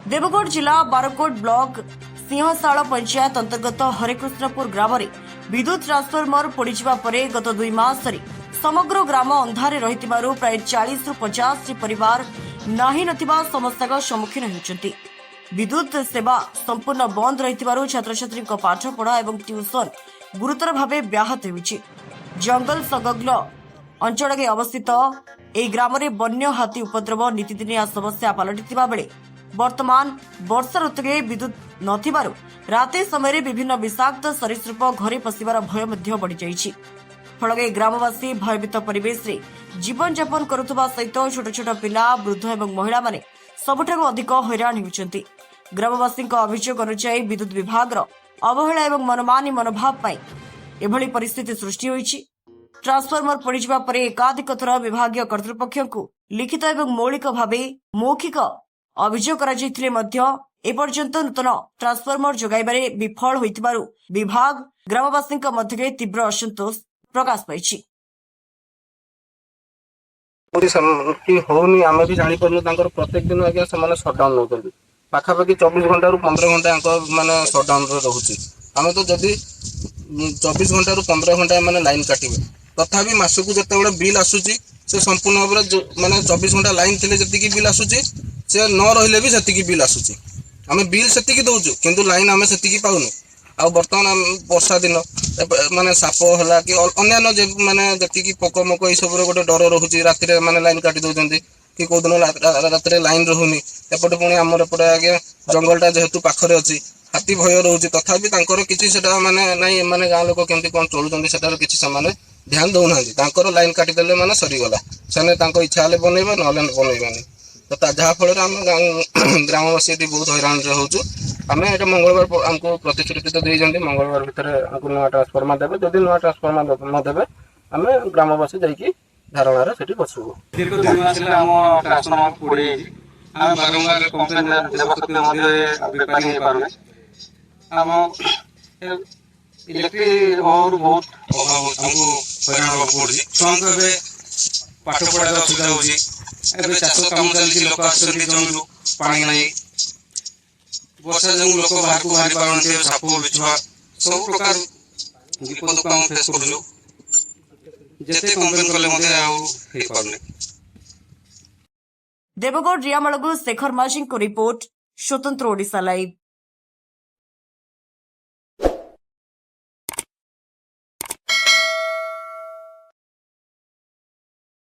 देवगढ़ जिला बारकोट ब्लॉक सिंहशाला पंचायत अंतर्गत हरिकृष्णपुर ग्राम में विद्युत ट्रांसफॉर्मर पोड़ा पर गत 2 मास समग्र ग्राम अंधारे रही प्राय 40 ରୁ 50 परिवार नाही नथिबा समस्या सम्मुखीन होती। विद्युत सेवा संपूर्ण बंद रही छात्र छात्री पाठपढ़ा और ट्यूशन गुरुतर भाव व्याहत होती। जंगल संलग्न अंचल में अवस्थित एक ग्राम में वन्य हाथी उपद्रव नीतिदिनिया समस्या पलटि बेले वर्तमान वर्षा ऋतु में विद्युत नथिबारु राति समय विभिन्न विषाक्त सरीसृप घरे पशिबार भय बढ़ी जाइछि। फल ग्रामवासी भयभीत परिवेश रे जीवन यापन करुवा सहित छोट छोट पिला वृद्ध और महिला माने सबुठारु अधिक हैरान होउछन्ति। ग्रामवासी अभियोग अनुसार विद्युत विभाग अवहेला और मनमानी मनोभाव पाई एभली परिस्थिति सृष्टि होइछि। ट्रांसफॉर्मर पड़िଯିबा परे एकाधिक थर विभागीय कर्तृपक्षଙ୍କୁ लिखित और मौलिक भाव मौखिक अभियोग कराଯାଇଥିଲେ ମଧ୍ୟ एपर्यंत नूतन ट्रांसफॉर्मर जोगाइबारे विफल होइतिबारु विभाग ग्रामवासीଙ୍କ ମଧ୍ୟରେ तीव्र असंतोष प्रकाश पाइछि। होनी आम भी जानी पार्नु प्रत्येक दिन आज्ञा से सटडाउन नौ पाखापाखि 24 घंटा रू 15 घंटा माने सटडाउन रोचे। आम तो जदि 24 घंटा रू 15 घंटा माने लाइन काटिबे तथापि मासकू जिते बिल आसूची से संपूर्ण भाव माने 24 घंटा लाइन थे जी बिल आसूची से न रहिले भी सेतिकी बिल आसूची। आम बिल सेतिकी दउछु किंतु लाइन आम सेतिकी पाउनु। आ बर्तमान वर्षा दिन माने साप होला कि अन्य माने जति पोकमोक ये सब गोटे डर रोचे। राति माने लाइन काटी दउचंती कि को दिन राति लाइन रहुनी। एपटे पुणी आमर एपटे आगे जंगलटा जेहेतु पाखरे अच्छी हाथी भय रोचे तथापि किसी सेटा माने नाई माने गाँ लोक केमती कौन चलुचंती सेटार किसी से ध्यान दौना। लाइन काटिदेले माने सरीगला से इच्छा हेल्ले बनइबे ना बनइबानी तो जहाँ फल ग्रामवासी बहुत हैरान होचु। आम ये मंगलवार आमको प्रतिश्रुति तो देते मंगलवार भितर आमको नुआ ट्रांसफॉर्मर देवे। जदि नुआ ट्रांसफॉर्मर नदेवे आम ग्रामवासी जाकि धारणार से बसबू। दीर्घ 2 मास ट्रांसफॉर्मर पोड़ी आम बारंबार कंप्लेन बेपारी हो पारे। आम इलेक्ट्रिक और बहुत अभाव हमको हैरान होगा पड़ी। छुआ पाठ पढ़ार असुविधा होगी। चाष कम चलती लोक आसमु पानी ना वर्षा जो लोक बाहर को बाहरी पारती साप बिछुआ सब प्रकार विपद को आम फेस कर जिते कंप्लेन कले देवगढ़ रियामलगु शेखर माझी को रिपोर्ट स्वतंत्र ओडिशा लाइव।